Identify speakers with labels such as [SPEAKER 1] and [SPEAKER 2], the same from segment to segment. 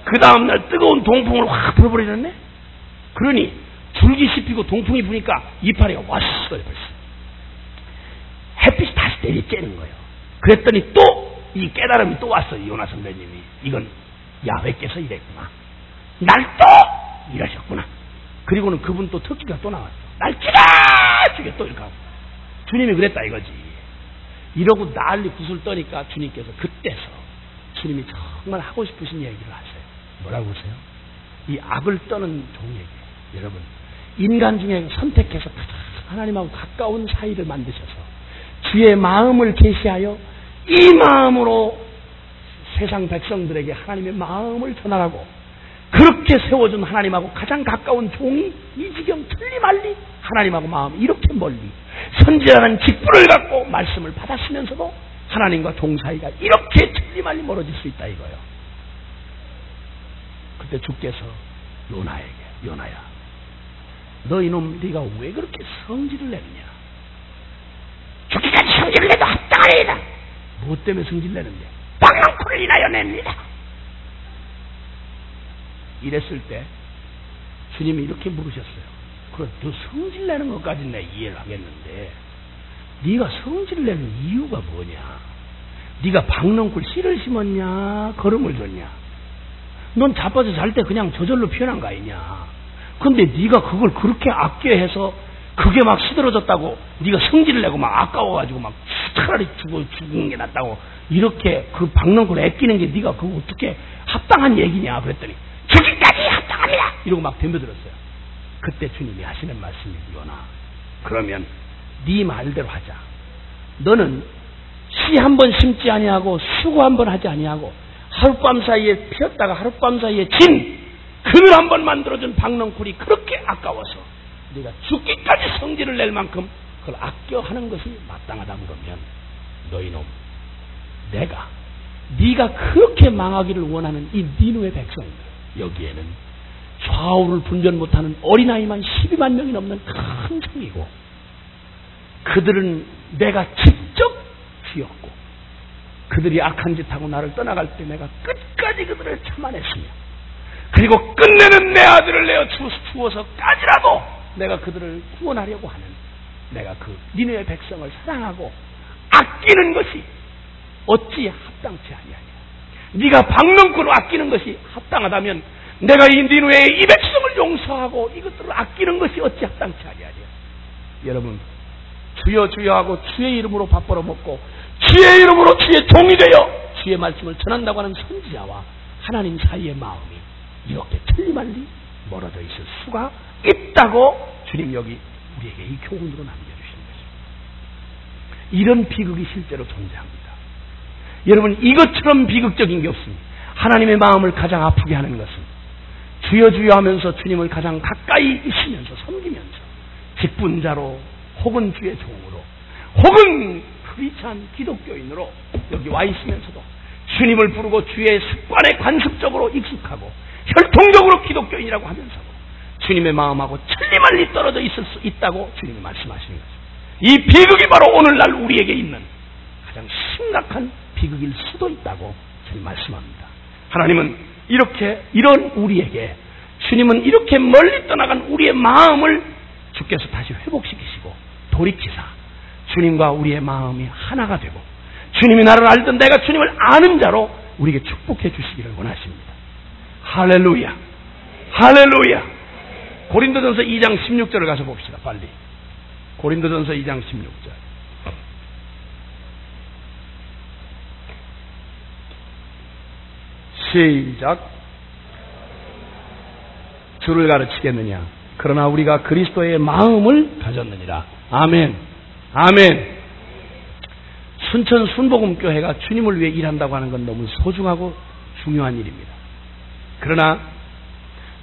[SPEAKER 1] 그 다음날 뜨거운 동풍을 확 불어버리셨네. 그러니 줄기 씹히고 동풍이 부니까 이파리가 와서 벌써 햇빛이 다시 내리쬐는 거예요. 그랬더니 또 이 깨달음이 또 왔어요. 요나 선배님이 이건 야훼께서 이랬구나. 날 또 이러셨구나. 그리고는 그분 또 특기가 또 나왔어. 날 죽여 또 이렇게 하고. 주님이 그랬다 이거지. 이러고 난리 구슬 떠니까 주님께서 그때서 주님이 정말 하고 싶으신 얘기를 하세요. 뭐라고 하세요? 이 악을 떠는 종에게 여러분 인간 중에 선택해서 하나님하고 가까운 사이를 만드셔서 주의 마음을 계시하여 이 마음으로 세상 백성들에게 하나님의 마음을 전하라고 그렇게 세워준 하나님하고 가장 가까운 종이 이 지경 틀리말리 하나님하고 마음 이렇게 멀리 선지자라는 직분을 갖고 말씀을 받았으면서도 하나님과 종 사이가 이렇게 틀리말리 멀어질 수 있다 이거예요. 그때 주께서 요나에게 요나야 너 이놈 네가 왜 그렇게 성질을 내느냐. 죽기까지 성질을 내도 합당하리이다. 무엇 때문에 성질 내는데? 박농쿨을 인하여 냅니다. 이랬을 때 주님이 이렇게 물으셨어요. 그래, 너 성질 내는 것까지는 내가 이해를 하겠는데 네가 성질 내는 이유가 뭐냐? 네가 박농쿨 씨를 심었냐? 거름을 줬냐? 넌 자빠져 잘 때 그냥 저절로 피어난 거 아니냐? 근데 네가 그걸 그렇게 아껴해서 그게 막 시들어졌다고 네가 성질을 내고 막 아까워가지고 막 차라리 죽은 게 낫다고 이렇게 그 박농쿨 아끼는 게 네가 그거 어떻게 합당한 얘기냐? 그랬더니 죽기까지 합당합니다. 이러고 막 덤벼들었어요. 그때 주님이 하시는 말씀이 요나 그러면 네 말대로 하자. 너는 씨 한 번 심지 아니하고 수고 한 번 하지 아니하고 하룻밤 사이에 피었다가 하룻밤 사이에 진 그늘 한 번 만들어준 박농쿨이 그렇게 아까워서 네가 죽기까지 성질을 낼 만큼 그걸 아껴 하는 것이 마땅하다 그러면 너희놈 내가 네가 그렇게 망하기를 원하는 이 니느웨 백성들 여기에는 좌우를 분별 못하는 어린아이만 12만 명이 넘는 큰 성이고 그들은 내가 직접 지었고 그들이 악한 짓하고 나를 떠나갈 때 내가 끝까지 그들을 참아냈으며 그리고 끝내는 내 아들을 내어 주어서까지라도 내가 그들을 구원하려고 하는 내가 그 니느웨 백성을 사랑하고 아끼는 것이 어찌 합당치 아니하냐. 네가 박농쿨을 아끼는 것이 합당하다면 내가 이 니느웨의 이 백성을 용서하고 이것들을 아끼는 것이 어찌 합당치 아니하냐. 여러분 주여 주여 하고 주의 이름으로 밥 벌어먹고 주의 이름으로 주의 종이 되어 주의 말씀을 전한다고 하는 선지자와 하나님 사이의 마음이 이렇게 틀리말리 멀어져 있을 수가 있다고 주님 여기 우리에게 이 교훈으로 남겨주시는 것입니다. 이런 비극이 실제로 존재합니다. 여러분 이것처럼 비극적인 게 없습니다. 하나님의 마음을 가장 아프게 하는 것은 주여 주여 하면서 주님을 가장 가까이 있으면서 섬기면서 직분자로 혹은 주의 종으로 혹은 크리스찬 기독교인으로 여기 와 있으면서도 주님을 부르고 주의 습관에 관습적으로 익숙하고 혈통적으로 기독교인이라고 하면서도 주님의 마음하고 천리말리 떨어져 있을 수 있다고 주님이 말씀하시는 거죠. 이 비극이 바로 오늘날 우리에게 있는 가장 심각한 비극일 수도 있다고 주님 말씀합니다. 하나님은 이런 우리에게 주님은 이렇게 멀리 떠나간 우리의 마음을 주께서 다시 회복시키시고 돌이키사 주님과 우리의 마음이 하나가 되고 주님이 나를 알던 내가 주님을 아는 자로 우리에게 축복해 주시기를 원하십니다. 할렐루야 할렐루야. 고린도전서 2장 16절을 가서 봅시다. 빨리 고린도전서 2장 16절 시작. 주를 가르치겠느냐 그러나 우리가 그리스도의 마음을 가졌느니라. 아멘 아멘. 순천 순복음교회가 주님을 위해 일한다고 하는 건 너무 소중하고 중요한 일입니다. 그러나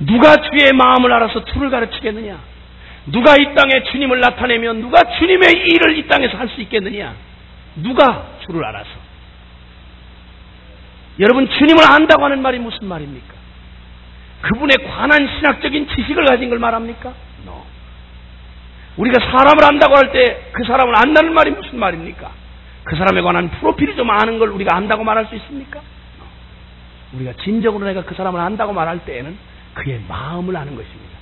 [SPEAKER 1] 누가 주의 마음을 알아서 주를 가르치겠느냐. 누가 이 땅에 주님을 나타내면 누가 주님의 일을 이 땅에서 할 수 있겠느냐. 누가 주를 알아서. 여러분 주님을 안다고 하는 말이 무슨 말입니까? 그분에 관한 신학적인 지식을 가진 걸 말합니까? No. 우리가 사람을 안다고 할 때 그 사람을 안다는 말이 무슨 말입니까? 그 사람에 관한 프로필이 좀 아는 걸 우리가 안다고 말할 수 있습니까? No. 우리가 진정으로 내가 그 사람을 안다고 말할 때에는 그의 마음을 아는 것입니다.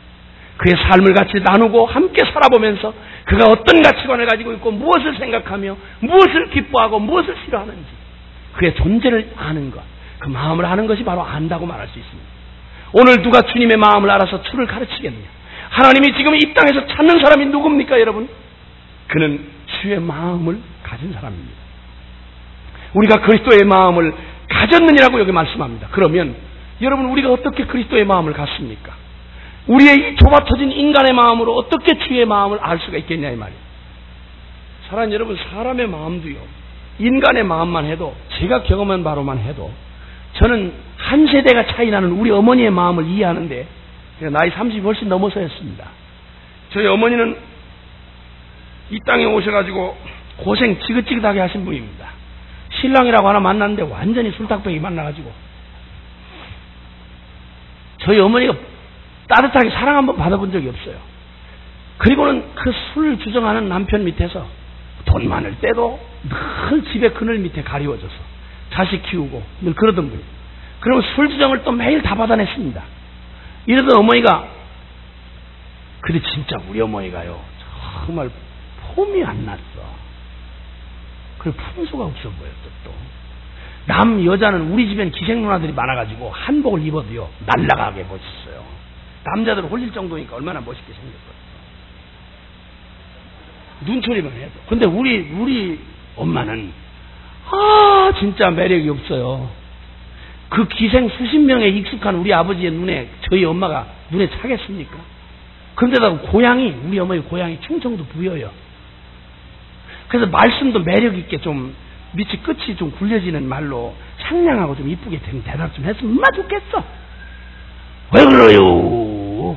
[SPEAKER 1] 그의 삶을 같이 나누고 함께 살아보면서 그가 어떤 가치관을 가지고 있고 무엇을 생각하며 무엇을 기뻐하고 무엇을 싫어하는지 그의 존재를 아는 것, 그 마음을 아는 것이 바로 안다고 말할 수 있습니다. 오늘 누가 주님의 마음을 알아서 주를 가르치겠느냐? 하나님이 지금 이 땅에서 찾는 사람이 누굽니까, 여러분? 그는 주의 마음을 가진 사람입니다. 우리가 그리스도의 마음을 가졌느냐고 여기 말씀합니다. 그러면 여러분, 우리가 어떻게 그리스도의 마음을 갖습니까? 우리의 이 좁아터진 인간의 마음으로 어떻게 주의 마음을 알 수가 있겠냐 이 말이에요. 사랑하는 여러분, 사람의 마음도요, 인간의 마음만 해도, 제가 경험한 바로만 해도 저는 한 세대가 차이 나는 우리 어머니의 마음을 이해하는데, 나이 30이 훨씬 넘어서 했습니다. 저희 어머니는 이 땅에 오셔가지고 고생 지긋지긋하게 하신 분입니다. 신랑이라고 하나 만났는데 완전히 술탁병이 만나가지고, 저희 어머니가 따뜻하게 사랑 한번 받아본 적이 없어요. 그리고는 그 술 주정하는 남편 밑에서 돈 많을 때도 늘 집에 그늘 밑에 가리워져서 자식 키우고 늘 그러던 분이에요. 그러면 술 주정을 또 매일 다 받아냈습니다. 이러던 어머니가, 근데 진짜 우리 어머니가요, 정말 폼이 안 났어. 그리고 풍수가 없어 보였어. 또 남 여자는 우리 집엔 기생 누나들이 많아가지고 한복을 입어도요 날라가게 멋있어요. 남자들을 홀릴 정도니까 얼마나 멋있게 생겼거든요. 눈초리만 해도. 근데 우리 엄마는 진짜 매력이 없어요. 그 기생 수십 명에 익숙한 우리 아버지의 눈에 저희 엄마가 눈에 차겠습니까? 그런데다가 고향이, 우리 어머니 고향이 충청도 부여요. 그래서 말씀도 매력 있게 좀 밑이 끝이 좀 굴려지는 말로 상냥하고 좀 이쁘게 대답 좀 했으면 엄마 좋겠어. 왜 그래요?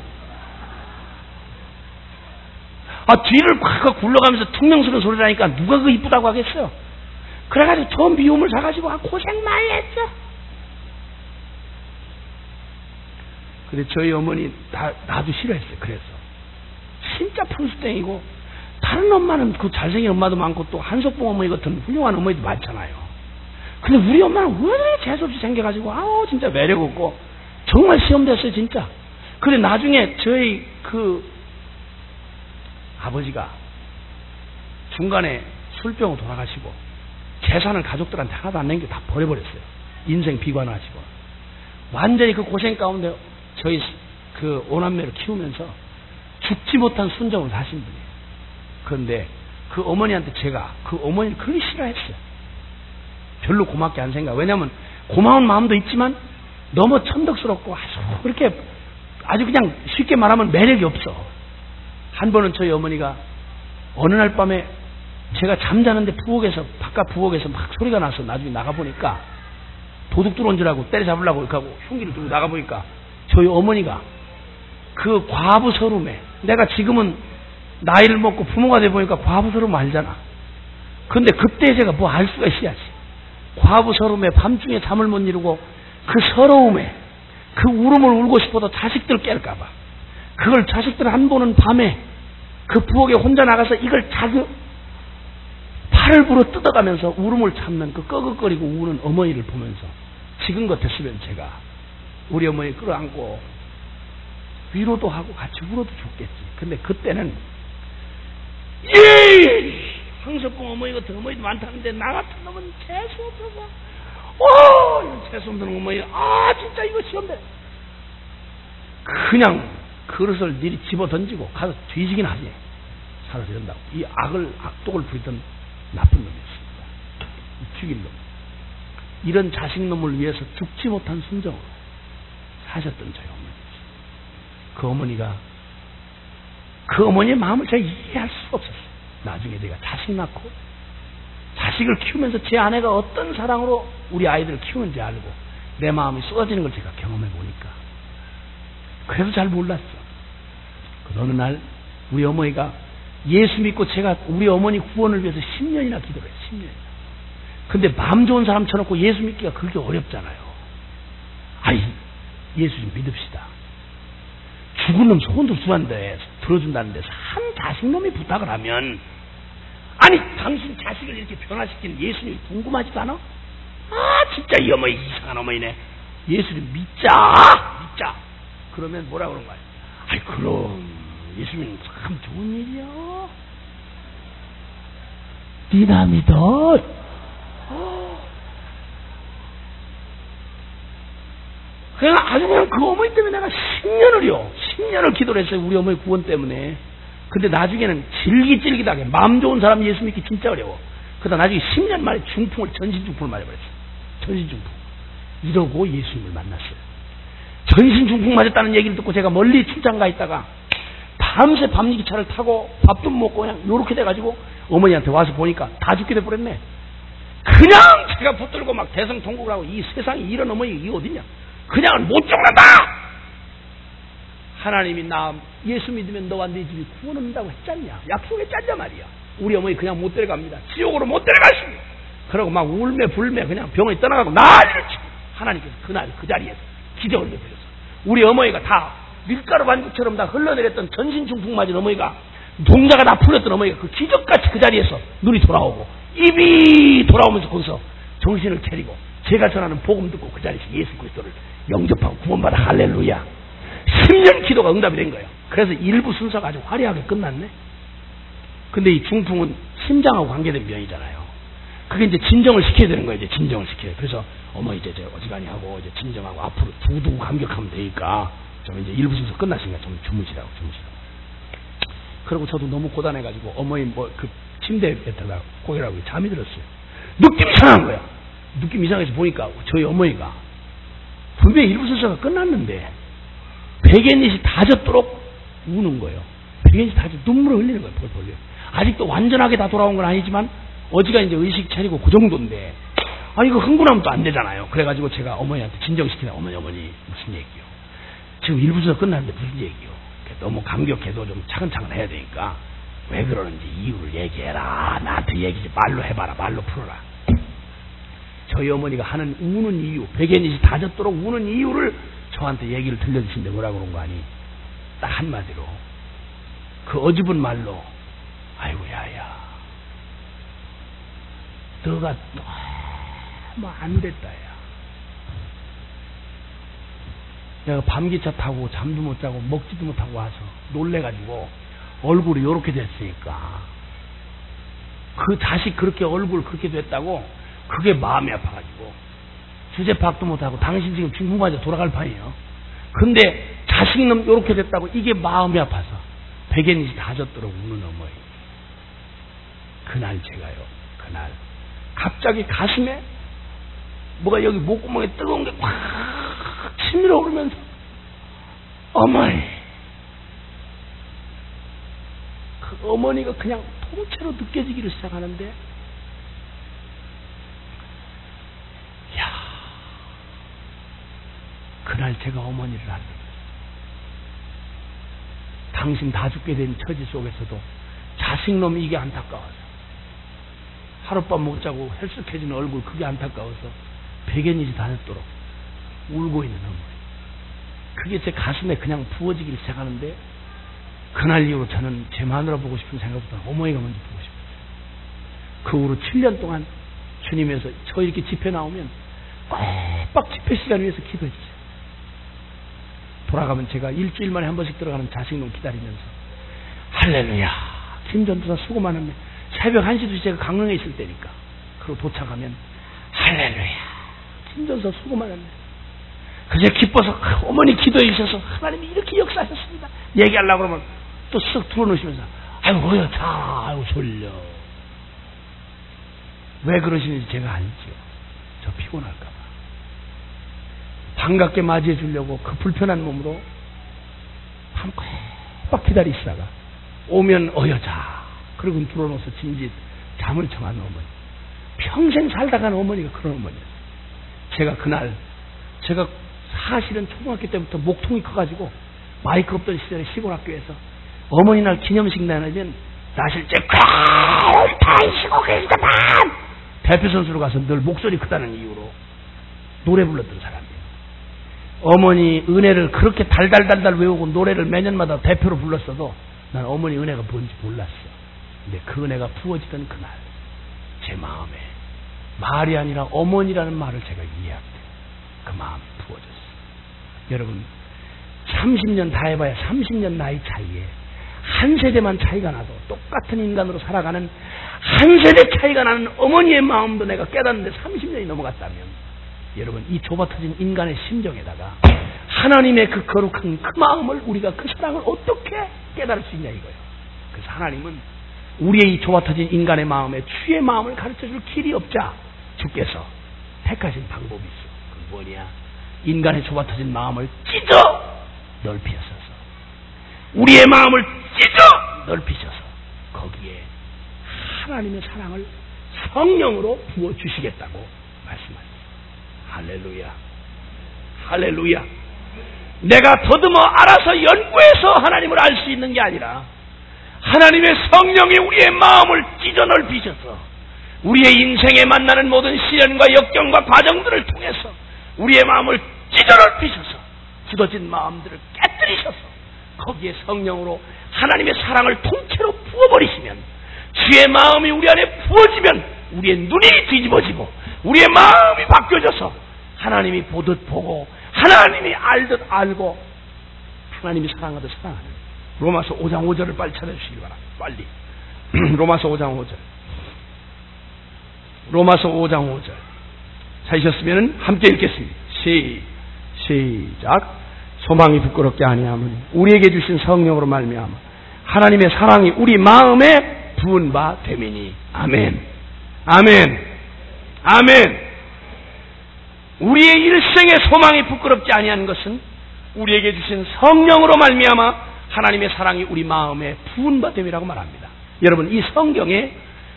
[SPEAKER 1] 뒤를 콱 굴러가면서 퉁명스러운 소리를 하니까 누가 그거 이쁘다고 하겠어요? 그래가지고 저 미움을 사가지고 고생 많이 했어. 근데 저희 어머니 나도 싫어했어요. 그래서 진짜 푼수땡이고, 다른 엄마는 그 잘생긴 엄마도 많고 또 한석봉 어머니 같은 훌륭한 어머니도 많잖아요. 근데 우리 엄마는 왜 재수없이 생겨가지고 진짜 매력 없고 정말 시험됐어요 진짜. 근데 나중에 저희 그 아버지가 중간에 술병으로 돌아가시고 재산을 가족들한테 하나도 안 남겨 다 버려버렸어요. 인생 비관하시고 완전히 그 고생 가운데 저희 그 오남매를 키우면서 죽지 못한 순정을 사신 분이에요. 그런데 그 어머니한테 제가 그 어머니를 그렇게 싫어했어요. 별로 고맙게 안 생각. 왜냐하면 고마운 마음도 있지만 너무 천덕스럽고 그렇게 아주 그냥 쉽게 말하면 매력이 없어. 한 번은 저희 어머니가 어느 날 밤에 제가 잠자는데 바깥 부엌에서 막 소리가 나서 나중에 나가보니까 도둑 들어온 줄 알고 때려잡으려고 이렇게 하고 흉기를 들고 나가보니까 저희 어머니가 그 과부 서름에, 내가 지금은 나이를 먹고 부모가 돼보니까 과부 서름 알잖아. 근데 그때 제가 뭐 알 수가 있어야지. 과부 서름에 밤중에 잠을 못 이루고 그 서러움에 그 울음을 울고 싶어도 자식들 깰까봐 그걸 자식들 한 번은 밤에 그 부엌에 혼자 나가서 이걸 팔을 불어 뜯어가면서 울음을 참는 그 꺼걱거리고 우는 어머니를 보면서 지금 같았으면 제가 우리 어머니 끌어안고 위로도 하고 같이 울어도 좋겠지. 근데 그때는 황석봉 어머니 같은 어머니도 많다는데 나 같은 놈은 재수 없어서 이런 재수 없는 어머니 진짜 이거 시험돼. 그냥 그릇을 미리 집어 던지고 가서 뒤지긴 하지. 살아서 된다고. 이 악독을 부리던 나쁜 놈이었습니다. 죽인 놈. 이런 자식놈을 위해서 죽지 못한 순정으로 사셨던 저희 어머니였어요. 그 어머니가, 그 어머니의 마음을 제가 이해할 수가 없었어요. 나중에 내가 자식 낳고 자식을 키우면서 제 아내가 어떤 사랑으로 우리 아이들을 키우는지 알고 내 마음이 쏟아지는 걸 제가 경험해 보니까 그래서 잘 몰랐어. 그 어느 날 우리 어머니가 예수 믿고 제가 우리 어머니 구원을 위해서 10년이나 기도를 해요. 10년이나. 근데 마음 좋은 사람 쳐놓고 예수 믿기가 그렇게 어렵잖아요. 예수 좀 믿읍시다. 죽은 놈 소원도 들어준다는 데서 한 자식놈이 부탁을 하면, 당신 자식을 이렇게 변화시킨 예수님이 궁금하지도 않아? 진짜 이 어머니 이상한 어머니네. 예수를 믿자. 그러면 뭐라 그런 거야? 아이, 그럼 예수님은 참 좋은 일이야. 니나 믿어. 아주 그냥 그 어머니 때문에 내가 10년을 기도를 했어요. 우리 어머니 구원 때문에. 근데 나중에는 질기질기하게 마음 좋은 사람 예수 믿기 진짜 어려워. 그러다 나중에 10년 만에 전신중풍을 맞아버렸어요. 전신중풍. 이러고 예수님을 만났어요. 전신중풍 맞았다는 얘기를 듣고 제가 멀리 출장 가 있다가 밤새 밤기차를 타고 밥도 못 먹고 그냥 요렇게 돼가지고 어머니한테 와서 보니까 다 죽게 돼버렸네. 그냥 제가 붙들고 막 대성통곡을 하고 이 세상에 이런 어머니 이게 어디냐. 그냥 못 죽는다. 하나님이 나 예수 믿으면 너와 네 집이 구원 얻는다고 했잖냐. 약속했잖냐 말이야. 우리 어머니 그냥 못 데려갑니다. 지옥으로 못 데려가십니다. 그러고 막 울매 불매 그냥 병원에 떠나가고 난리를 치고 하나님께서 그날 그 자리에서 기적을 베풀었어. 우리 어머니가 다 밀가루 반죽처럼 다 흘러내렸던 전신중풍 맞은 어머니가 동자가 다 풀렸던 어머니가 그 기적같이 그 자리에서 눈이 돌아오고 입이 돌아오면서 거기서 정신을 차리고 제가 전하는 복음 듣고 그 자리에서 예수 그리스도를 영접하고 구원받아. 할렐루야. 10년 기도가 응답이 된 거예요. 그래서 일부 순서가 아주 화려하게 끝났네. 근데 이 중풍은 심장하고 관계된 병이잖아요. 그게 이제 진정을 시켜야 되는 거예요. 이제 진정을 시켜요. 그래서 어머니 이제 어지간히 하고 이제 진정하고 앞으로 두고 감격하면 되니까 좀 이제 일부 순서 끝났으니까 좀 주무시라고. 그리고 저도 너무 고단해가지고 어머니 그 침대에 들어가 고개를 하고 잠이 들었어요. 느낌 이상한 거야. 느낌 이상해서 보니까 저희 어머니가 분명히 일부 순서가 끝났는데 백엔잇이 다 젖도록 우는 거예요. 백엔잇이 다 젖, 눈물을 흘리는 거예요. 펄펄. 아직도 완전하게 다 돌아온 건 아니지만 어지간히 이제 의식 차리고 그 정도인데 이거 흥분하면 또 안 되잖아요. 그래가지고 제가 어머니한테 진정시키나 어머니 무슨 얘기요? 지금 일부 순서 끝났는데 무슨 얘기요? 너무 감격해도 좀 차근차근 해야 되니까 왜 그러는지 이유를 얘기해라. 나한테 얘기지 말로 해봐라. 말로 풀어라. 저희 어머니가 하는 우는 이유, 백엔잇이 다 젖도록 우는 이유를 저한테 얘기를 들려주신데 뭐라 그런 거 아니? 딱 한마디로 그 어집은 말로 아이고 야야 너가 너무 안 됐다 야. 내가 밤기차 타고 잠도 못 자고 먹지도 못하고 와서 놀래가지고 얼굴이 요렇게 됐으니까 그 자식 그렇게 얼굴 그렇게 됐다고 그게 마음이 아파가지고 주제 파악도 못하고 당신 지금 중풍 맞아 돌아갈 판이에요. 근데 자식놈 요렇게 됐다고 이게 마음이 아파서 백엔잇이 다 젖도록 우는 어머니. 그날 그날 갑자기 가슴에 뭐가 여기 목구멍에 뜨거운 게 확 치밀어 오르면서 어머니 그 어머니가 그냥 통째로 느껴지기를 시작하는데 그날 제가 어머니를 알았어요. 당신 다 죽게 된 처지 속에서도 자식놈이 이게 안타까워서 하룻밤 못 자고 헬쓱해진 얼굴 그게 안타까워서 백엔잇이 다 젖도록 울고 있는 어머니. 그게 제 가슴에 그냥 부어지기를 시작하는데 그날 이후로 저는 제 마누라 보고 싶은 생각보다 어머니가 먼저 보고 싶었어요. 그 후로 7년 동안 주님에서 저 이렇게 집회 나오면 꽉 집회 시간 위해서 기도했어요. 돌아가면 제가 일주일 만에 한 번씩 들어가는 자식놈 기다리면서 할렐루야 김전도사 수고 많았네. 새벽 1시 2시 제가 강릉에 있을 때니까 그리고 도착하면 할렐루야 김전도사 수고 많았네. 그제 기뻐서 어머니 기도해 주셔서 하나님이 이렇게 역사하셨습니다 얘기하려고 그러면 또 쓱 들어놓으시면서 아유 뭐야 자 아유 졸려. 왜 그러시는지 제가 알죠. 저 피곤할까 봐 반갑게 맞이해 주려고 그 불편한 몸으로 한껏 기다리시다가 오면 어여자 그리고 들어놓아서 진짓 잠을 청하는 어머니. 평생 살다 간 어머니가 그런 어머니였어요. 제가 그날 제가 사실은 초등학교 때부터 목통이 커가지고 마이크 없던 시절에 시골 학교에서 어머니 날 기념식 나누면 나 실제 콩파이시고 계시다만 대표 선수로 가서 늘 목소리 크다는 이유로 노래 불렀던 사람이에요. 어머니 은혜를 그렇게 달달달달 외우고 노래를 매년마다 대표로 불렀어도 난 어머니 은혜가 뭔지 몰랐어. 근데 그 은혜가 부어지던 그날 제 마음에 말이 아니라 어머니라는 말을 제가 이해합니다. 그 마음 부어줬어. 여러분 30년 다 해봐야 30년 나이 차이에 한 세대만 차이가 나도 똑같은 인간으로 살아가는 한 세대 차이가 나는 어머니의 마음도 내가 깨닫는데 30년이 넘어갔다면 여러분 이 좁아터진 인간의 심정에다가 하나님의 그 거룩한 그 마음을 우리가 그 사랑을 어떻게 깨달을 수 있냐 이거예요. 그래서 하나님은 우리의 이 좁아터진 인간의 마음에 주의 마음을 가르쳐줄 길이 없자 주께서 택하신 방법이 있어. 그 뭐냐? 인간의 좁아터진 마음을 찢어 넓히셔서 우리의 마음을 찢어 넓히셔서 거기에 하나님의 사랑을 성령으로 부어주시겠다고 말씀하셨어요. 할렐루야. 할렐루야. 내가 더듬어 알아서 연구해서 하나님을 알 수 있는 게 아니라 하나님의 성령이 우리의 마음을 찢어 넓히셔서 우리의 인생에 만나는 모든 시련과 역경과 과정들을 통해서 우리의 마음을 찢어 넓히셔서 굳어진 마음들을 깨뜨리셔서 거기에 성령으로 하나님의 사랑을 통째로 부어버리시면 주의 마음이 우리 안에 부어지면 우리의 눈이 뒤집어지고 우리의 마음이 바뀌어져서 하나님이 보듯 보고 하나님이 알듯 알고 하나님이 사랑하듯 사랑하는 로마서 5장 5절을 빨리 찾아주시기 바랍니다. 빨리. 로마서 5장 5절. 로마서 5장 5절. 찾으셨으면 함께 읽겠습니다. 시작. 소망이 부끄럽게 아니하면 우리에게 주신 성령으로 말미암아 하나님의 사랑이 우리 마음에 부은 바 되미니. 아멘. 아멘. 아멘. 우리의 일생의 소망이 부끄럽지 아니한 것은 우리에게 주신 성령으로 말미암아 하나님의 사랑이 우리 마음에 부은 바 됨이라고 말합니다. 여러분 이 성경에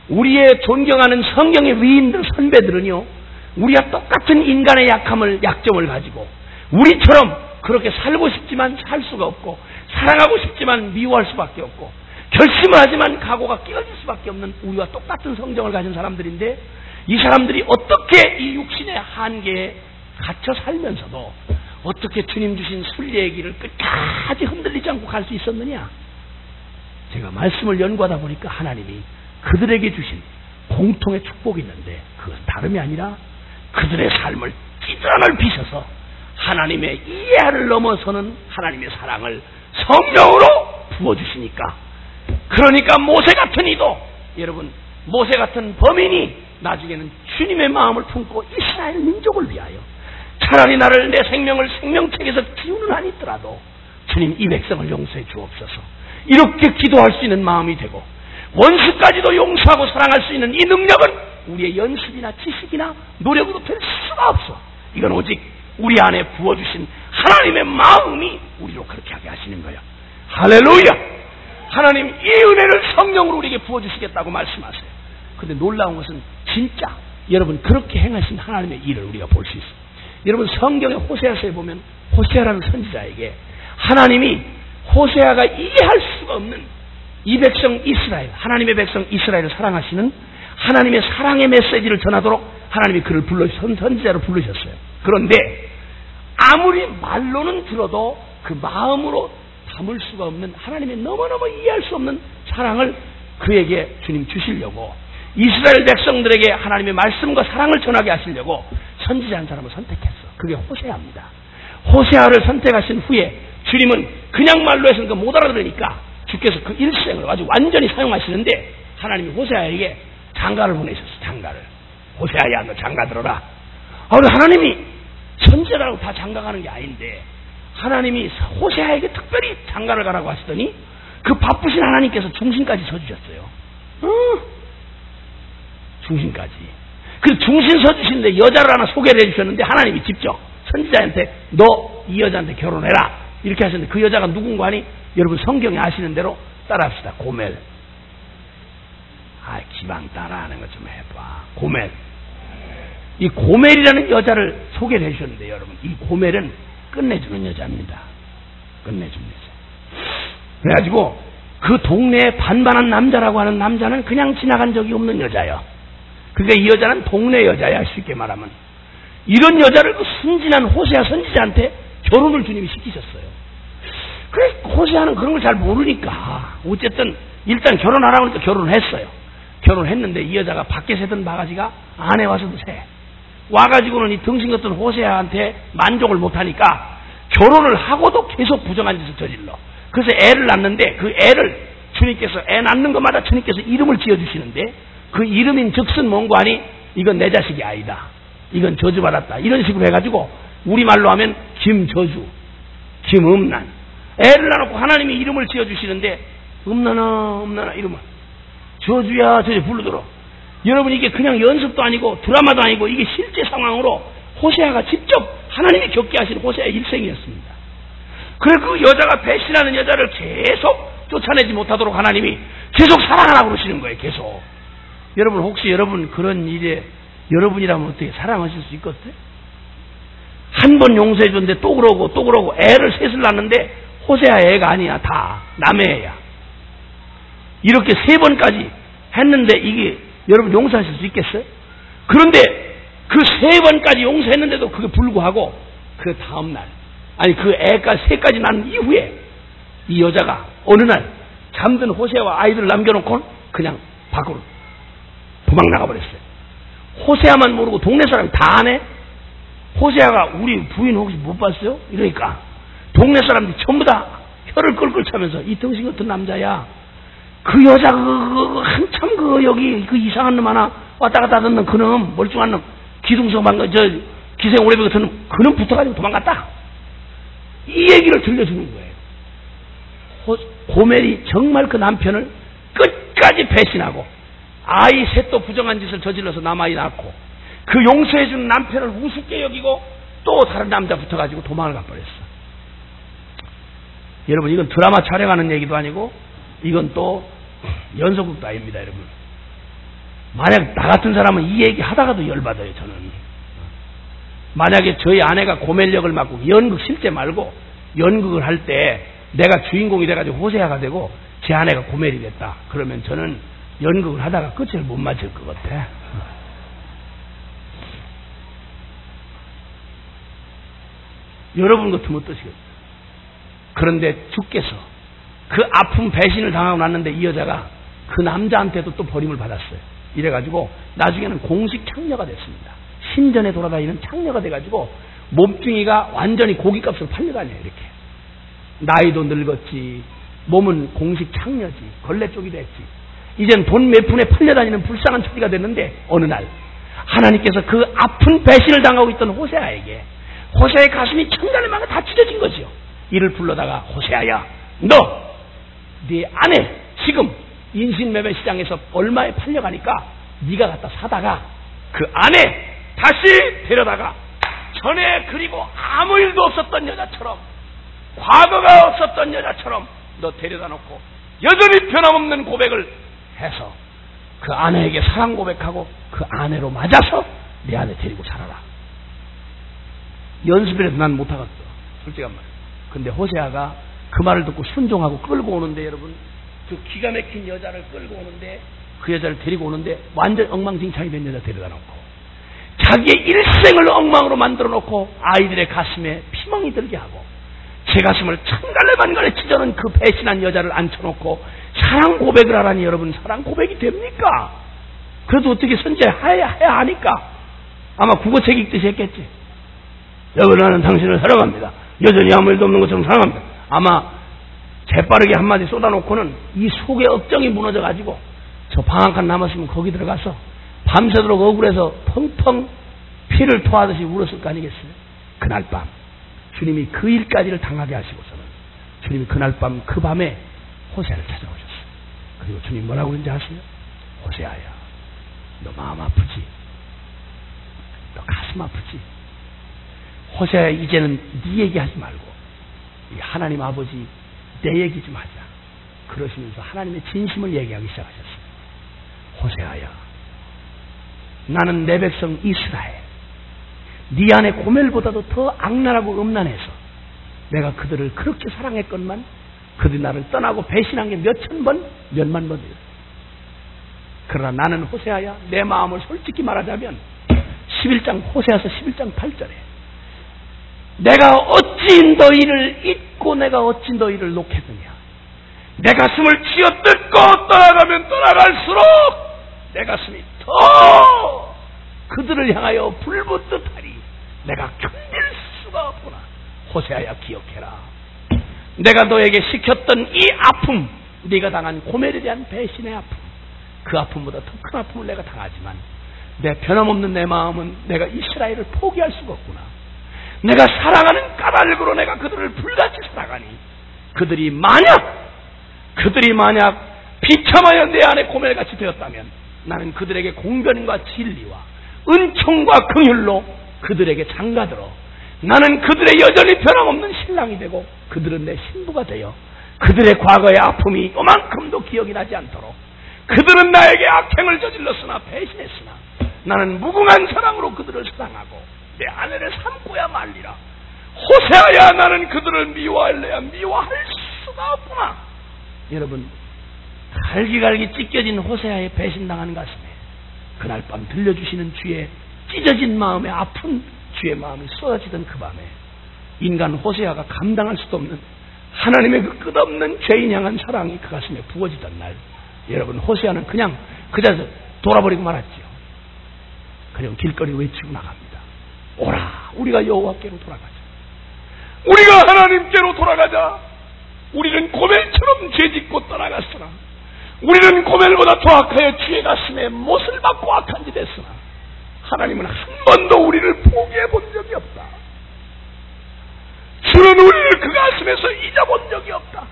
[SPEAKER 1] 우리의 존경하는 성경의 위인들 선배들은요 우리와 똑같은 인간의 약점을 가지고 우리처럼 그렇게 살고 싶지만 살 수가 없고 사랑하고 싶지만 미워할 수밖에 없고 결심을 하지만 각오가 끼어질 수밖에 없는 우리와 똑같은 성정을 가진 사람들인데 이 사람들이 어떻게 이 육신의 한계에 갇혀 살면서도 어떻게 주님 주신 순리의 길을 끝까지 흔들리지 않고 갈 수 있었느냐? 제가 말씀을 연구하다 보니까 하나님이 그들에게 주신 공통의 축복이 있는데 그것은 다름이 아니라 그들의 삶을 찢어 넓히셔서 하나님의 이해를 넘어서는 하나님의 사랑을 성령으로 부어주시니까 그러니까 모세 같은 이도 여러분 모세 같은 범인이 나중에는 주님의 마음을 품고 이스라엘 민족을 위하여 차라리 나를 내 생명을 생명책에서 기우는 한이 있더라도 주님 이 백성을 용서해 주옵소서 이렇게 기도할 수 있는 마음이 되고 원수까지도 용서하고 사랑할 수 있는 이 능력은 우리의 연습이나 지식이나 노력으로 될 수가 없어. 이건 오직 우리 안에 부어주신 하나님의 마음이 우리로 그렇게 하게 하시는 거예요. 할렐루야. 하나님 이 은혜를 성령으로 우리에게 부어주시겠다고 말씀하세요. 그런데 놀라운 것은 진짜 여러분 그렇게 행하신 하나님의 일을 우리가 볼 수 있어요. 여러분 성경의 호세아서에 보면 호세아라는 선지자에게 하나님이 호세아가 이해할 수가 없는 이 백성 이스라엘 하나님의 백성 이스라엘을 사랑하시는 하나님의 사랑의 메시지를 전하도록 하나님이 그를 선지자로 부르셨어요. 그런데 아무리 말로는 들어도 그 마음으로 담을 수가 없는 하나님의 너무너무 이해할 수 없는 사랑을 그에게 주님 주시려고 이스라엘 백성들에게 하나님의 말씀과 사랑을 전하게 하시려고 선지자 한 사람을 선택했어. 그게 호세아입니다. 호세아를 선택하신 후에 주님은 그냥 말로 해서는 못 알아들으니까 주께서 그 일생을 아주 완전히 사용하시는데 하나님이 호세아에게 장가를 보내셨어. 장가를. 호세아야 너 장가 들어라. 하나님이 선지자라고 다 장가 가는 게 아닌데 하나님이 호세아에게 특별히 장가를 가라고 하시더니 그 바쁘신 하나님께서 중심까지 서주셨어요. 중심까지. 그 중심 서주시는데 여자를 하나 소개를 해주셨는데 하나님이 직접 선지자한테 너 이 여자한테 결혼해라 이렇게 하셨는데 그 여자가 누군가 하니 여러분 성경에 아시는 대로 따라합시다. 고멜. 기방 따라하는 것 좀 해봐. 고멜. 이 고멜이라는 여자를 소개를 해주셨는데 여러분 이 고멜은 끝내주는 여자입니다. 끝내주는 여자. 그래가지고 그 동네에 반반한 남자라고 하는 남자는 그냥 지나간 적이 없는 여자예요. 그러니까 이 여자는 동네 여자야. 쉽게 말하면 이런 여자를 그 순진한 호세아 선지자한테 결혼을 주님이 시키셨어요. 그래 호세아는 그런 걸 잘 모르니까 어쨌든 일단 결혼하라고 하니까 결혼을 했어요. 결혼을 했는데 이 여자가 밖에 새던 바가지가 안에 와서도 새. 와가지고는 이 등신 같은 호세아한테 만족을 못하니까 결혼을 하고도 계속 부정한 짓을 저질러. 그래서 애를 낳는데 그 애를 주님께서 애 낳는 것마다 주님께서 이름을 지어주시는데 그 이름인 즉슨 뭔고 하니 이건 내 자식이 아니다. 이건 저주받았다. 이런 식으로 해가지고 우리말로 하면 김저주, 김음란. 애를 낳아놓고 하나님이 이름을 지어주시는데 음란아 이름을 저주야 저주 부르도록. 여러분 이게 그냥 연습도 아니고 드라마도 아니고 이게 실제 상황으로 호세아가 직접 하나님이 겪게 하신 호세아의 일생이었습니다. 그래서 그 여자가 배신하는 여자를 계속 쫓아내지 못하도록 하나님이 계속 사랑하라고 그러시는 거예요. 계속. 여러분 혹시 여러분 그런 일에 여러분이라면 어떻게 사랑하실 수 있겠어요? 한 번 용서해 줬는데 또 그러고 애를 셋을 낳는데 호세아 애가 아니야. 다 남의 애야. 이렇게 3번까지 했는데 이게 여러분 용서하실 수 있겠어요? 그런데 그 3번까지 용서했는데도 그게 불구하고 그 다음날 아니 그 애가 3까지 낳은 이후에 이 여자가 어느 날 잠든 호세아와 아이들을 남겨놓고 그냥 밖으로 도망 나가버렸어요. 호세아만 모르고 동네 사람이 다 아네. 호세아가 우리 부인 혹시 못 봤어요? 이러니까 동네 사람들이 전부 다 혀를 끌끌 차면서 이 등신 같은 남자야. 그 여자 한참 여기 그 이상한 놈 하나 왔다 갔다 하던 놈 그놈 멀쩡한 놈 기둥성만 기생 오래비 같은 놈 그놈 붙어가지고 도망갔다. 이 얘기를 들려주는 거예요. 고멜이 정말 그 남편을 끝까지 배신하고 아이 셋도 부정한 짓을 저질러서 남아이 낳고 그 용서해준 남편을 우습게 여기고 또 다른 남자 붙어가지고 도망을 가버렸어. 여러분 이건 드라마 촬영하는 얘기도 아니고 이건 또 연속극도 아닙니다. 여러분 만약 나 같은 사람은 이 얘기 하다가도 열받아요. 저는 만약에 저희 아내가 고멜 역을 맡고 연극 실제 말고 연극을 할 때 내가 주인공이 돼가지고 호세아가 되고 제 아내가 고멜이 됐다. 그러면 저는 연극을 하다가 끝을 못 맞을 것 같아. 여러분 같으면 어떠시겠어요? 그런데 주께서 그 아픈 배신을 당하고 났는데 이 여자가 그 남자한테도 또 버림을 받았어요. 이래가지고 나중에는 공식 창녀가 됐습니다. 신전에 돌아다니는 창녀가 돼가지고 몸뚱이가 완전히 고깃값으로 팔려다녀요. 이렇게 나이도 늙었지 몸은 공식 창녀지 걸레 쪽이 됐지 이젠 돈 몇 푼에 팔려다니는 불쌍한 처지가 됐는데 어느 날 하나님께서 그 아픈 배신을 당하고 있던 호세아에게 호세아의 가슴이 천간에 막아 다 찢어진 거지요. 이를 불러다가 호세아야 너 네 아내 지금 인신매매 시장에서 얼마에 팔려가니까 네가 갖다 사다가 그 아내 다시 데려다가 전에 그리고 아무 일도 없었던 여자처럼 과거가 없었던 여자처럼 너 데려다 놓고 여전히 변함없는 고백을 해서 그 아내에게 사랑 고백하고 그 아내로 맞아서 내 아내 데리고 살아라. 연습이라도 난 못하겠어. 솔직한 말. 근데 호세아가 그 말을 듣고 순종하고 끌고 오는데 여러분 그 기가 막힌 여자를 끌고 오는데 그 여자를 데리고 오는데 완전 엉망진창이 된 여자 데려다 놓고 자기의 일생을 엉망으로 만들어 놓고 아이들의 가슴에 피멍이 들게 하고 제 가슴을 천갈래만갈래 찢어는 그 배신한 여자를 앉혀놓고 사랑 고백을 하라니 여러분 사랑 고백이 됩니까? 그래도 어떻게 선제해야 하니까 아마 국어책 읽듯이 했겠지. 여러분 나는 당신을 사랑합니다. 여전히 아무 일도 없는 것처럼 사랑합니다. 아마 재빠르게 한마디 쏟아놓고는 이 속의 억정이 무너져가지고 저 방 한 칸 남았으면 거기 들어가서 밤새도록 억울해서 펑펑 피를 토하듯이 울었을 거 아니겠어요? 그날 밤 주님이 그 일까지를 당하게 하시고서는 주님이 그날 밤 그 밤에 호세아를 찾아오셨어요. 그리고 주님 뭐라고 그런지 아세요? 호세아야 너 마음 아프지? 너 가슴 아프지? 호세아야 이제는 네 얘기하지 말고 하나님 아버지 내 얘기 좀 하자. 그러시면서 하나님의 진심을 얘기하기 시작하셨어요. 호세아야 나는 내 백성 이스라엘 네 안에 고멜보다도 더 악랄하고 음란해서 내가 그들을 그렇게 사랑했건만 그들이 나를 떠나고 배신한 게 몇천 번 몇만 번이에요. 그러나 나는 호세아야 내 마음을 솔직히 말하자면 11장 호세아서 11장 8절에 내가 어찌 너희를 잊고 내가 어찌 너희를 놓겠느냐. 내 가슴을 쥐어뜯고 떠나가면 떠나갈수록 내 가슴이 더 그들을 향하여 불붙듯 하리. 내가 견딜 수가 없구나. 호세아야, 기억해라. 내가 너에게 시켰던 이 아픔, 네가 당한 고멜에 대한 배신의 아픔, 그 아픔보다 더 큰 아픔을 내가 당하지만 내 변함없는 내 마음은 내가 이스라엘을 포기할 수가 없구나. 내가 사랑하는 까닭으로 내가 그들을 불같이 사랑하니 그들이 만약 비참하여 내 안에 고멜같이 되었다면 나는 그들에게 공변과 진리와 은총과 긍휼로 그들에게 장가들어 나는 그들의 여전히 변함없는 신랑이 되고 그들은 내 신부가 되어 그들의 과거의 아픔이 요만큼도 기억이 나지 않도록 그들은 나에게 악행을 저질렀으나 배신했으나 나는 무궁한 사랑으로 그들을 사랑하고 내 아내를 삼고야 말리라. 호세아야, 나는 그들을 미워할래야 미워할 수가 없구나. 여러분, 갈기갈기 찢겨진 호세아의 배신당한 가슴에 그날 밤 들려주시는 주의 찢어진 마음에 아픈 주의 마음이 쏟아지던 그 밤에 인간 호세아가 감당할 수도 없는 하나님의 그 끝없는 죄인 향한 사랑이 그 가슴에 부어지던 날, 여러분, 호세아는 그냥 그 자리에서 돌아버리고 말았지요. 그냥 길거리 외치고 나갑니다. 오라, 우리가 여호와께로 돌아가자. 우리가 하나님께로 돌아가자. 우리는 고멜처럼 죄짓고 떠나갔으나 우리는 고멜보다 더 악하여 주의 가슴에 못을 받고 악한 짓 했으나 하나님은 한 번도 우리를 포기해 본 적이 없다. 주는 우리를 그 가슴에서 잊어본 적이 없다.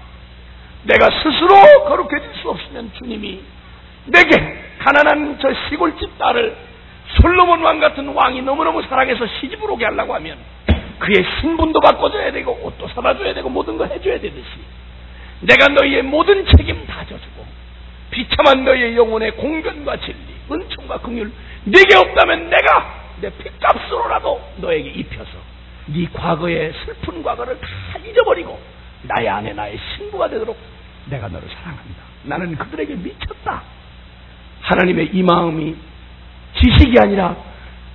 [SPEAKER 1] 내가 스스로 거룩해질 수 없으면 주님이 내게 가난한 저 시골집 딸을 솔로몬 왕 같은 왕이 너무너무 사랑해서 시집으로 오게 하려고 하면 그의 신분도 바꿔줘야 되고 옷도 사다줘야 되고 모든 거 해줘야 되듯이 내가 너희의 모든 책임 다 져주고 비참한 너희의 영혼의 공변과 진리, 은총과 긍휼 네게 없다면 내가 내 핏값으로라도 너에게 입혀서 네 과거의 슬픈 과거를 다 잊어버리고 나의 아내, 나의 신부가 되도록 내가 너를 사랑한다. 나는 그들에게 미쳤다. 하나님의 이 마음이 지식이 아니라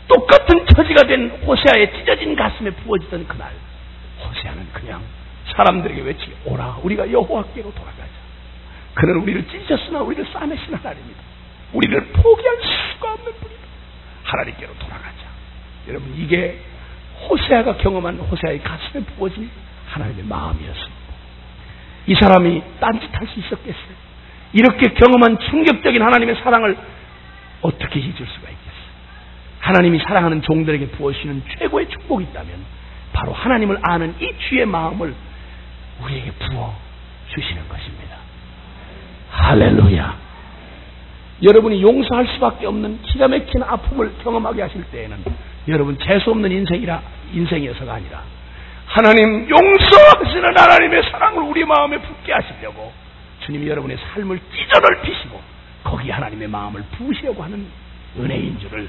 [SPEAKER 1] 똑같은 처지가 된 호세아의 찢어진 가슴에 부어지던 그날, 호세아는 그냥 사람들에게 외치, 오라, 우리가 여호와께로 돌아가자. 그는 우리를 찢으셨으나 우리를 싸매신 하나님이다. 우리를 포기할 수가 없는 분이다. 하나님께로 돌아가자. 여러분, 이게 호세아가 경험한 호세아의 가슴에 부어진 하나님의 마음이었습니다. 이 사람이 딴짓할 수 있었겠어요? 이렇게 경험한 충격적인 하나님의 사랑을 어떻게 잊을 수가 있겠어요? 하나님이 사랑하는 종들에게 부어주시는 최고의 축복이 있다면 바로 하나님을 아는 이 주의 마음을 우리에게 부어주시는 것입니다. 할렐루야. 여러분이 용서할 수밖에 없는 기가 막힌 아픔을 경험하게 하실 때에는 여러분 재수없는 인생이어서가 아니라 하나님 용서하시는 하나님의 사랑을 우리 마음에 붙게 하시려고 주님이 여러분의 삶을 찢어넓히시고 거기에 하나님의 마음을 부으시려고 하는 은혜인 줄을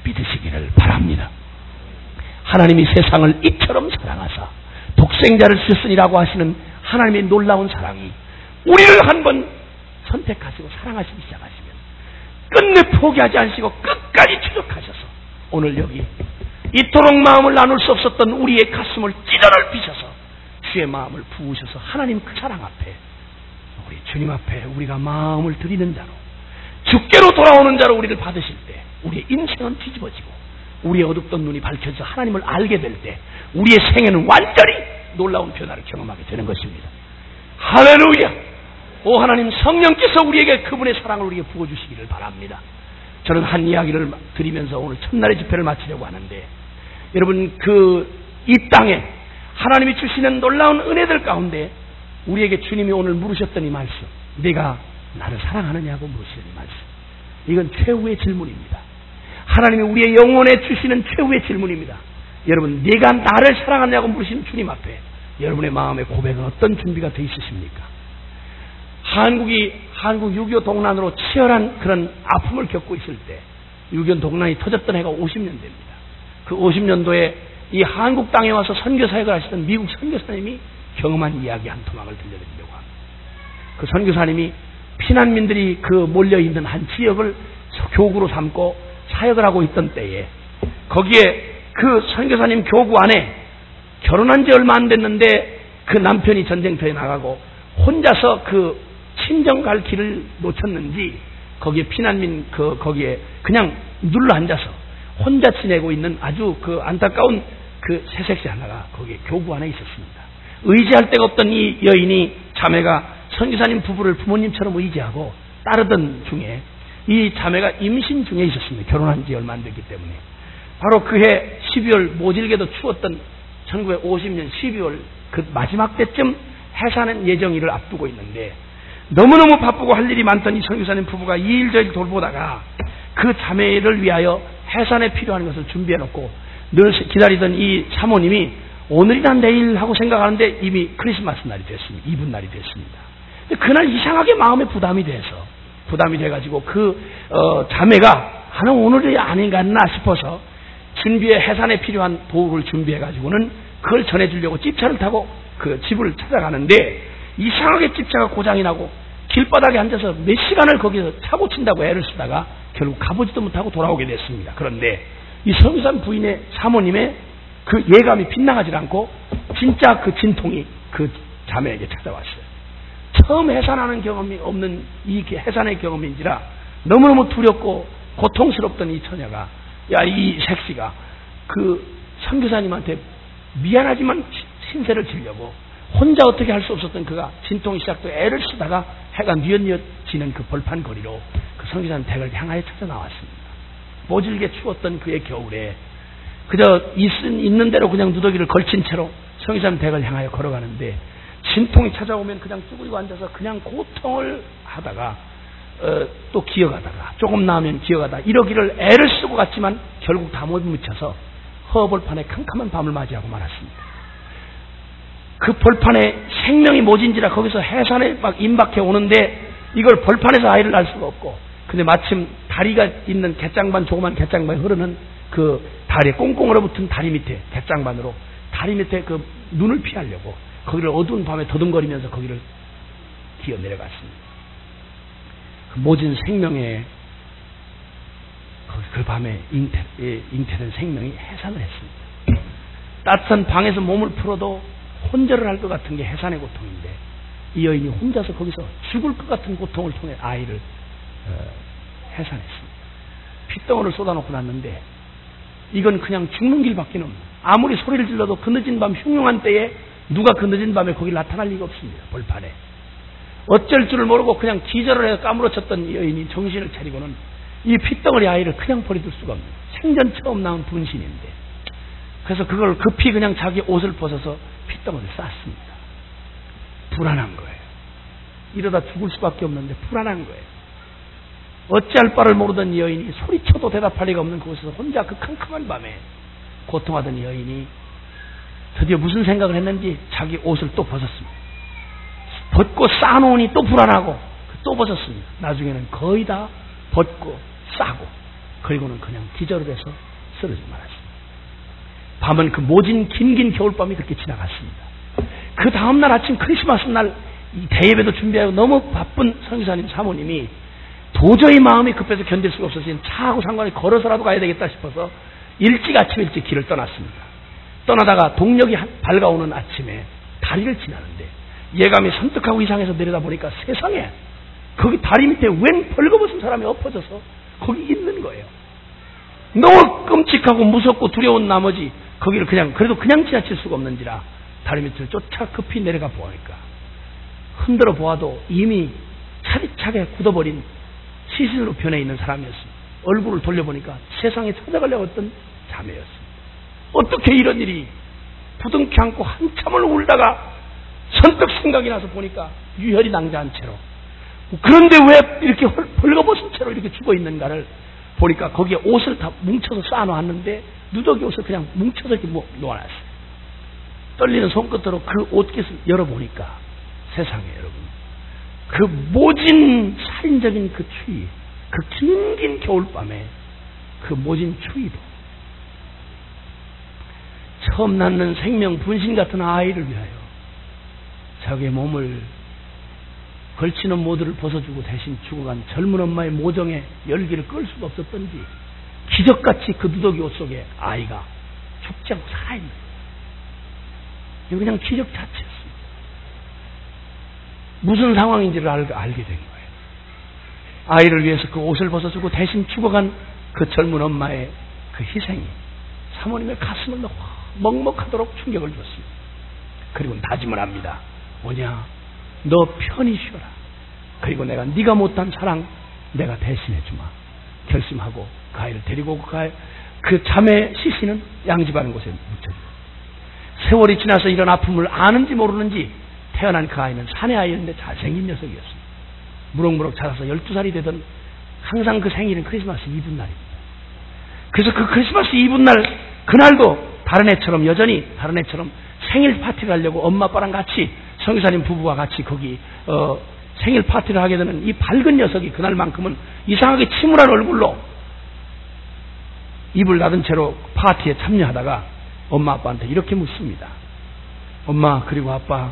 [SPEAKER 1] 믿으시기를 바랍니다. 하나님이 세상을 이처럼 사랑하사 독생자를 주셨으니라고 하시는 하나님의 놀라운 사랑이 우리를 한번 선택하시고 사랑하시기 시작하시면 끝내 포기하지 않으시고 끝까지 추적하셔서 오늘 여기 이토록 마음을 나눌 수 없었던 우리의 가슴을 찢어넓히셔서 주의 마음을 부으셔서 하나님 그 사랑 앞에 우리 주님 앞에 우리가 마음을 드리는 자로 주께로 돌아오는 자로 우리를 받으실 때 우리의 인생은 뒤집어지고 우리의 어둡던 눈이 밝혀져 하나님을 알게 될 때 우리의 생애는 완전히 놀라운 변화를 경험하게 되는 것입니다. 할렐루야. 오 하나님, 성령께서 우리에게 그분의 사랑을 우리에게 부어주시기를 바랍니다. 저는 한 이야기를 드리면서 오늘 첫날의 집회를 마치려고 하는데, 여러분 이 땅에 하나님이 주시는 놀라운 은혜들 가운데 우리에게 주님이 오늘 물으셨던 이 말씀, 네가 나를 사랑하느냐고 물으시는 이 말씀, 이건 최후의 질문입니다. 하나님이 우리의 영혼에 주시는 최후의 질문입니다. 여러분, 네가 나를 사랑하느냐고 물으시는 주님 앞에 여러분의 마음의 고백은 어떤 준비가 되어 있으십니까? 한국 6.25 동란으로 치열한 그런 아픔을 겪고 있을 때, 6.25 동란이 터졌던 해가 50년대입니다. 그 50년도에 이 한국 땅에 와서 선교 사역을 하시던 미국 선교사님이 경험한 이야기 한 토막을 들려드리려고 합니다. 그 선교사님이 피난민들이 몰려있는 한 지역을 교구로 삼고 사역을 하고 있던 때에 거기에 그 선교사님 교구 안에 결혼한 지 얼마 안 됐는데 그 남편이 전쟁터에 나가고 혼자서 그 친정 갈 길을 놓쳤는지 거기에 피난민 거기에 그냥 눌러 앉아서 혼자 지내고 있는 아주 그 안타까운 그 새색시 하나가 거기에 교구 안에 있었습니다. 의지할 데가 없던 이 여인이 자매가 선교사님 부부를 부모님처럼 의지하고 따르던 중에 이 자매가 임신 중에 있었습니다. 결혼한 지 얼마 안 됐기 때문에. 바로 그해 12월 모질게도 추웠던 1950년 12월 그 마지막 때쯤 해산한 예정일을 앞두고 있는데 너무너무 바쁘고 할 일이 많던 이 선교사님 부부가 이 일 저 일 돌보다가 그 자매를 위하여 해산에 필요한 것을 준비해놓고 늘 기다리던 이 사모님이 오늘이나 내일 하고 생각하는데 이미 크리스마스 날이 됐습니다. 이분 날이 됐습니다. 그날 이상하게 마음에 부담이 돼가지고 자매가 하나 오늘이 아닌가 싶어서 준비에 해산에 필요한 도구를 준비해가지고는 그걸 전해주려고 집차를 타고 그 집을 찾아가는데 이상하게 집차가 고장이 나고 길바닥에 앉아서 몇 시간을 거기서 사고 친다고 애를 쓰다가 결국 가보지도 못하고 돌아오게 됐습니다. 그런데 이 선교사님 부인의 사모님의 그 예감이 빗나가지 않고 진짜 그 진통이 그 자매에게 찾아왔어요. 처음 해산하는 경험이 없는 이 해산의 경험인지라 너무너무 두렵고 고통스럽던 이 처녀가 이 색시가 그 선교사님한테 미안하지만 신세를 지려고 혼자 어떻게 할 수 없었던 그가 진통이 시작돼 애를 쓰다가 해가 뉘엿뉘엿지는 그 벌판 거리로 그 선교사님 댁을 향하여 찾아 나왔습니다. 모질게 추웠던 그의 겨울에 그저 있는 대로 그냥 누더기를 걸친 채로 선교사님 댁을 향하여 걸어가는데 진통이 찾아오면 그냥 쭈그리고 앉아서 그냥 고통을 하다가 또 기어가다가 조금 나으면 기어가다 이러기를 애를 쓰고 갔지만 결국 다 못 묻혀서 허벌판에 캄캄한 밤을 맞이하고 말았습니다. 그 벌판에 생명이 모진지라 거기서 해산에 막 임박해 오는데 이걸 벌판에서 아이를 낳을 수가 없고 근데 마침 다리가 있는 갯장반 조그만 갯장반에 흐르는 그 다리에 꽁꽁 얼어붙은 다리 밑에 갯장반으로 다리 밑에 그 눈을 피하려고 거기를 어두운 밤에 더듬거리면서 거기를 기어 내려갔습니다. 그 모진 생명에 그 밤에 잉태된 생명이 해산을 했습니다. 따뜻한 방에서 몸을 풀어도 혼절을 할 것 같은 게 해산의 고통인데 이 여인이 혼자서 거기서 죽을 것 같은 고통을 통해 아이를 해산했습니다. 핏덩어리를 쏟아놓고 났는데 이건 그냥 죽는 길밖에 없는 아무리 소리를 질러도 그 늦은 밤 흉흉한 때에 누가 그 늦은 밤에 거기 나타날 리가 없습니다. 벌판에. 어쩔 줄을 모르고 그냥 기절을 해서 까무러쳤던 여인이 정신을 차리고는 이 핏덩어리 아이를 그냥 버려둘 수가 없는 생전 처음 나온 분신인데 그래서 그걸 급히 그냥 자기 옷을 벗어서 핏덩어리를 쌌습니다. 불안한 거예요. 이러다 죽을 수밖에 없는데 불안한 거예요. 어찌할 바를 모르던 이 여인이 소리쳐도 대답할 리가 없는 그곳에서 혼자 그 캄캄한 밤에 고통하던 이 여인이 드디어 무슨 생각을 했는지 자기 옷을 또 벗었습니다. 벗고 싸놓으니 또 불안하고 또 벗었습니다. 나중에는 거의 다 벗고 싸고 그리고는 그냥 기절을 해서 쓰러져 말았습니다. 밤은 그 모진 긴 겨울밤이 그렇게 지나갔습니다. 그 다음날 아침 크리스마스 날 이 대예배도 준비하고 너무 바쁜 선교사님 사모님이 도저히 마음이 급해서 견딜 수가 없어서 차하고 상관이 걸어서라도 가야 되겠다 싶어서 아침 일찍 길을 떠났습니다. 떠나다가 동력이 밝아오는 아침에 다리를 지나는데 예감이 선뜩하고 이상해서 내려다 보니까 세상에 거기 다리 밑에 웬 벌거벗은 사람이 엎어져서 거기 있는 거예요. 너무 끔찍하고 무섭고 두려운 나머지 거기를 그래도 그냥 지나칠 수가 없는지라 다리 밑을 쫓아 급히 내려가 보니까 흔들어 보아도 이미 차디차게 굳어버린 시신으로 변해 있는 사람이었습니다. 얼굴을 돌려보니까 세상에 찾아가려고 했던 자매였습니다. 어떻게 이런 일이 부둥켜 안고 한참을 울다가 선뜻 생각이 나서 보니까 유혈이 낭자한 채로 그런데 왜 이렇게 벌거벗은 채로 이렇게 죽어 있는가를 보니까 거기에 옷을 다 뭉쳐서 쌓아놨는데 누더기 옷을 그냥 뭉쳐서 이렇게 놓아놨어요. 떨리는 손끝으로 그 옷깃을 열어보니까 세상에 여러분 그 모진 살인적인 그 추위 그 긴 겨울밤에 그 모진 추위도 처음 낳는 생명 분신 같은 아이를 위하여 자기의 몸을 걸치는 모드를 벗어주고 대신 죽어간 젊은 엄마의 모정에 열기를 끌 수가 없었던지 기적같이 그 누더기 옷 속에 아이가 죽지 않고 살아있는 거예요. 그냥 기적 자체였습니다. 무슨 상황인지를 알게 된 거예요. 아이를 위해서 그 옷을 벗어주고 대신 죽어간 그 젊은 엄마의 그 희생이 사모님의 가슴을 먹먹하도록 충격을 줬습니다. 그리고 다짐을 합니다. 오냐, 너 편히 쉬어라. 그리고 내가 네가 못한 사랑 내가 대신해 주마. 결심하고 그 아이를 데리고 그 자매 시신은 양집하는 곳에 묻혀주고, 세월이 지나서 이런 아픔을 아는지 모르는지 태어난 그 아이는 사내 아이였는데 잘생긴 녀석이었습니다. 무럭무럭 자라서 12살이 되던 항상 그 생일은 크리스마스 이브날입니다. 그래서 그 크리스마스 이브날 그날도 다른 애처럼 생일 파티를 하려고 엄마 아빠랑 같이 선교사님 부부와 같이 거기 생일 파티를 하게 되는 이 밝은 녀석이 그날만큼은 이상하게 침울한 얼굴로 입을 닫은 채로 파티에 참여하다가 엄마 아빠한테 이렇게 묻습니다. 엄마, 그리고 아빠,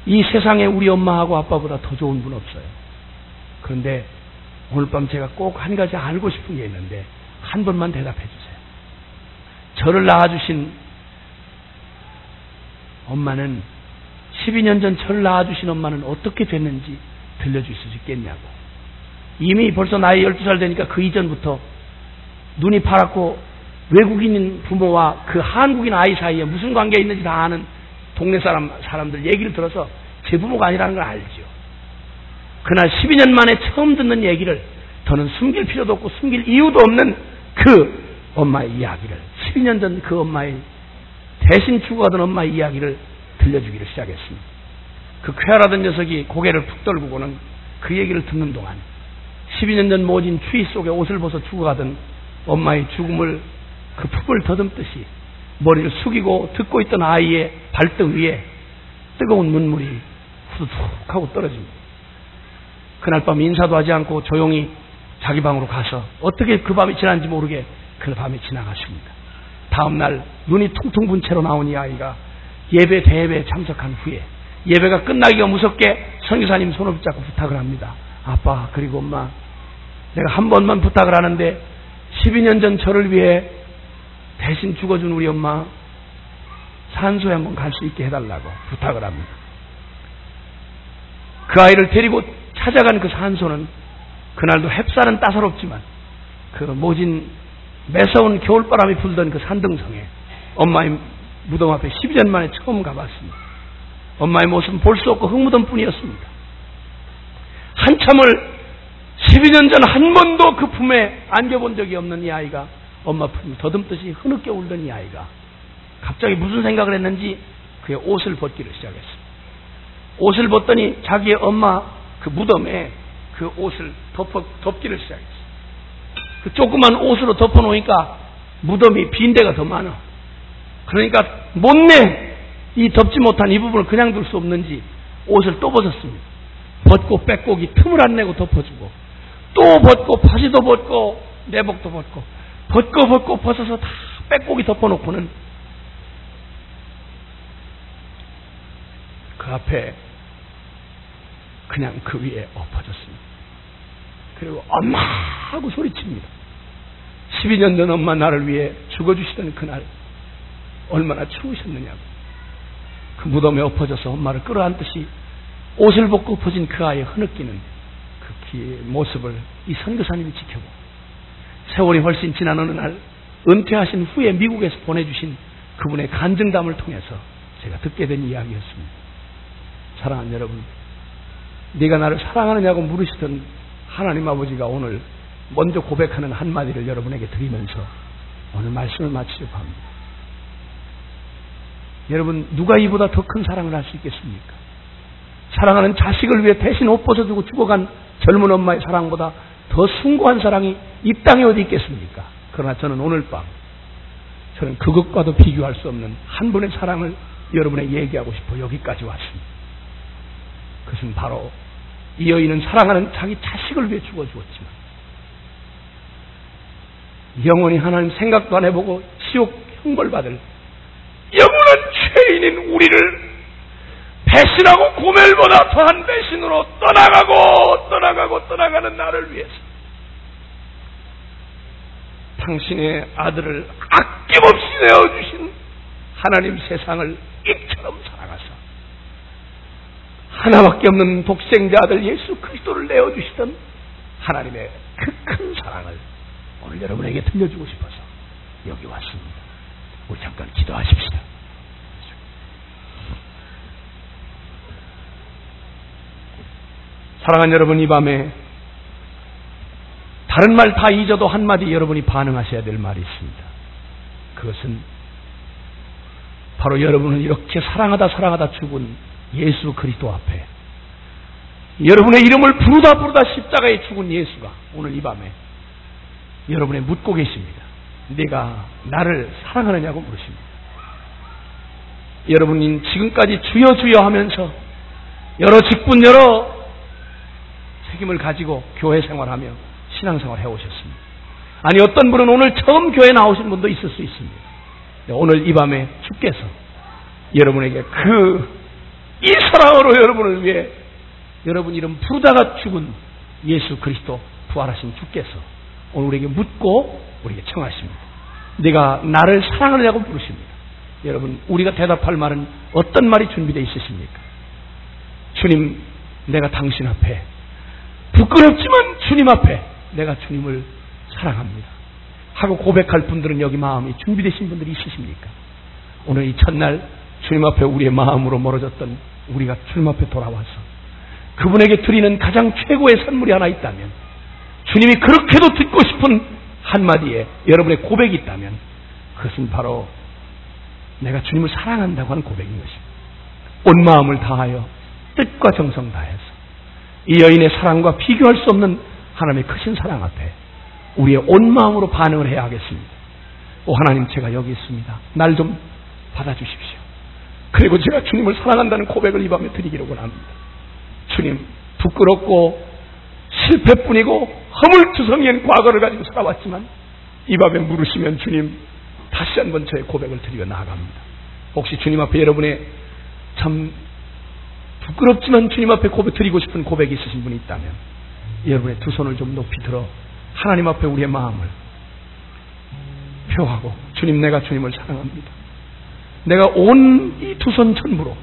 [SPEAKER 1] 이 세상에 우리 엄마하고 아빠보다 더 좋은 분 없어요. 그런데 오늘 밤 제가 꼭 한 가지 알고 싶은 게 있는데 한 번만 대답해 주세요. 저를 낳아주신 엄마는 12년 전 저를 낳아주신 엄마는 어떻게 됐는지 들려줄 수 있겠냐고. 이미 벌써 나이 12살 되니까 그 이전부터 눈이 파랗고 외국인 부모와 그 한국인 아이 사이에 무슨 관계가 있는지 다 아는 동네 사람들 얘기를 들어서 제 부모가 아니라는 걸 알죠. 그날 12년 만에 처음 듣는 얘기를 더는 숨길 필요도 없고 숨길 이유도 없는 그 엄마의 이야기를, 12년 전 그 엄마의 대신 죽어가던 엄마의 이야기를 들려주기를 시작했습니다. 그 쾌활하던 녀석이 고개를 푹 떨구고는 그 얘기를 듣는 동안 12년 전 모진 추위 속에 옷을 벗어 죽어가던 엄마의 죽음을 그 품을 더듬듯이 머리를 숙이고 듣고 있던 아이의 발등 위에 뜨거운 눈물이 후두둑 하고 떨어집니다. 그날 밤 인사도 하지 않고 조용히 자기 방으로 가서 어떻게 그 밤이 지났는지 모르게 그 밤이 지나갔습니다. 다음날 눈이 퉁퉁 분 채로 나온 이 아이가 예배 대회에 참석한 후에 예배가 끝나기가 무섭게 선교사님 손을 붙잡고 부탁을 합니다. 아빠, 그리고 엄마, 내가 한 번만 부탁을 하는데 12년 전 저를 위해 대신 죽어준 우리 엄마 산소에 한번 갈 수 있게 해달라고 부탁을 합니다. 그 아이를 데리고 찾아간 그 산소는 그날도 햇살은 따사롭지만 그 모진 매서운 겨울바람이 불던 그 산등성에 엄마의 무덤 앞에 12년 만에 처음 가봤습니다. 엄마의 모습은 볼 수 없고 흙무덤 뿐이었습니다. 한참을 12년 전 한 번도 그 품에 안겨본 적이 없는 이 아이가 엄마 품을 더듬듯이 흐느껴 울던 이 아이가 갑자기 무슨 생각을 했는지 그의 옷을 벗기를 시작했습니다. 옷을 벗더니 자기의 엄마 그 무덤에 그 옷을 덮기를 시작했어요. 그 조그만 옷으로 덮어놓으니까 무덤이 빈대가 더 많아. 그러니까 못내 이 덮지 못한 이 부분을 그냥 둘 수 없는지 옷을 또 벗었습니다. 벗고 빼고기 틈을 안 내고 덮어주고 또 벗고 바지도 벗고 내복도 벗고 벗고 벗어서 다 빼고기 덮어놓고는 그 앞에 그냥 그 위에 엎어졌습니다. 그리고 엄마 하고 소리칩니다. 12년 전 엄마 나를 위해 죽어주시던 그날 얼마나 추우셨느냐고. 그 무덤에 엎어져서 엄마를 끌어안듯이 옷을 벗고 엎어진 그 아이의 흐느끼는 그 모습을 이 선교사님이 지켜보고 세월이 훨씬 지난 어느 날 은퇴하신 후에 미국에서 보내주신 그분의 간증담을 통해서 제가 듣게 된 이야기였습니다. 사랑하는 여러분, 네가 나를 사랑하느냐고 물으시던 하나님 아버지가 오늘 먼저 고백하는 한마디를 여러분에게 드리면서 오늘 말씀을 마치려고 합니다. 여러분, 누가 이보다 더 큰 사랑을 할 수 있겠습니까? 사랑하는 자식을 위해 대신 옷 벗어주고 죽어간 젊은 엄마의 사랑보다 더 숭고한 사랑이 이 땅에 어디 있겠습니까? 그러나 저는 오늘 밤 저는 그것과도 비교할 수 없는 한 분의 사랑을 여러분에게 얘기하고 싶어 여기까지 왔습니다. 그것은 바로 이 여인은 사랑하는 자기 자식을 위해 죽어주었지만 영원히 하나님 생각도 안 해보고 지옥 형벌받을 영원한 죄인인 우리를 배신하고 고멜보다 더한 배신으로 떠나가는 나를 위해서 당신의 아들을 아낌없이 내어주신 하나님, 세상을 입처럼 사랑하사 하나밖에 없는 독생자 아들 예수 그리스도를 내어주시던 하나님의 그 큰 사랑을 오늘 여러분에게 들려주고 싶어서 여기 왔습니다. 우리 잠깐 기도하십시다. 사랑하는 여러분, 이 밤에 다른 말 다 잊어도 한마디 여러분이 반응하셔야 될 말이 있습니다. 그것은 바로 여러분은 이렇게 사랑하다 죽은 예수 그리스도 앞에 여러분의 이름을 부르다 십자가에 죽은 예수가 오늘 이 밤에 여러분의 묻고 계십니다. 네가 나를 사랑하느냐고 물으십니다. 여러분이 지금까지 주여 주여 하면서 여러 직분 여러 책임을 가지고 교회 생활하며 신앙생활 해오셨습니다. 아니 어떤 분은 오늘 처음 교회 나오신 분도 있을 수 있습니다. 오늘 이 밤에 주께서 여러분에게 이 사랑으로 여러분을 위해 여러분 이름 부르다가 죽은 예수 그리스도 부활하신 주께서 오늘 우리에게 묻고 우리에게 청하십니다. 네가 나를 사랑하느냐고 물으십니다. 여러분 우리가 대답할 말은 어떤 말이 준비되어 있으십니까? 주님, 내가 당신 앞에 부끄럽지만 주님 앞에 내가 주님을 사랑합니다 하고 고백할 분들은 여기 마음이 준비되신 분들이 있으십니까? 오늘 이 첫날 주님 앞에 우리의 마음으로 멀어졌던 우리가 주님 앞에 돌아와서 그분에게 드리는 가장 최고의 선물이 하나 있다면, 주님이 그렇게도 듣고 싶은 한마디에 여러분의 고백이 있다면 그것은 바로 내가 주님을 사랑한다고 하는 고백인 것입니다. 온 마음을 다하여 뜻과 정성 다해서 이 여인의 사랑과 비교할 수 없는 하나님의 크신 사랑 앞에 우리의 온 마음으로 반응을 해야 하겠습니다. 오 하나님, 제가 여기 있습니다. 날 좀 받아주십시오. 그리고 제가 주님을 사랑한다는 고백을 이 밤에 드리기를 원합니다. 주님, 부끄럽고 실패뿐이고 허물투성이한 과거를 가지고 살아왔지만 이 밤에 물으시면 주님 다시 한번 저의 고백을 드리며 나아갑니다. 혹시 주님 앞에 여러분의 참 부끄럽지만 주님 앞에 고백 드리고 싶은 고백이 있으신 분이 있다면 여러분의 두 손을 좀 높이 들어 하나님 앞에 우리의 마음을 표하고, 주님, 내가 주님을 사랑합니다. 내가 온 이 두 손 전부로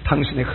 [SPEAKER 1] 당신의 그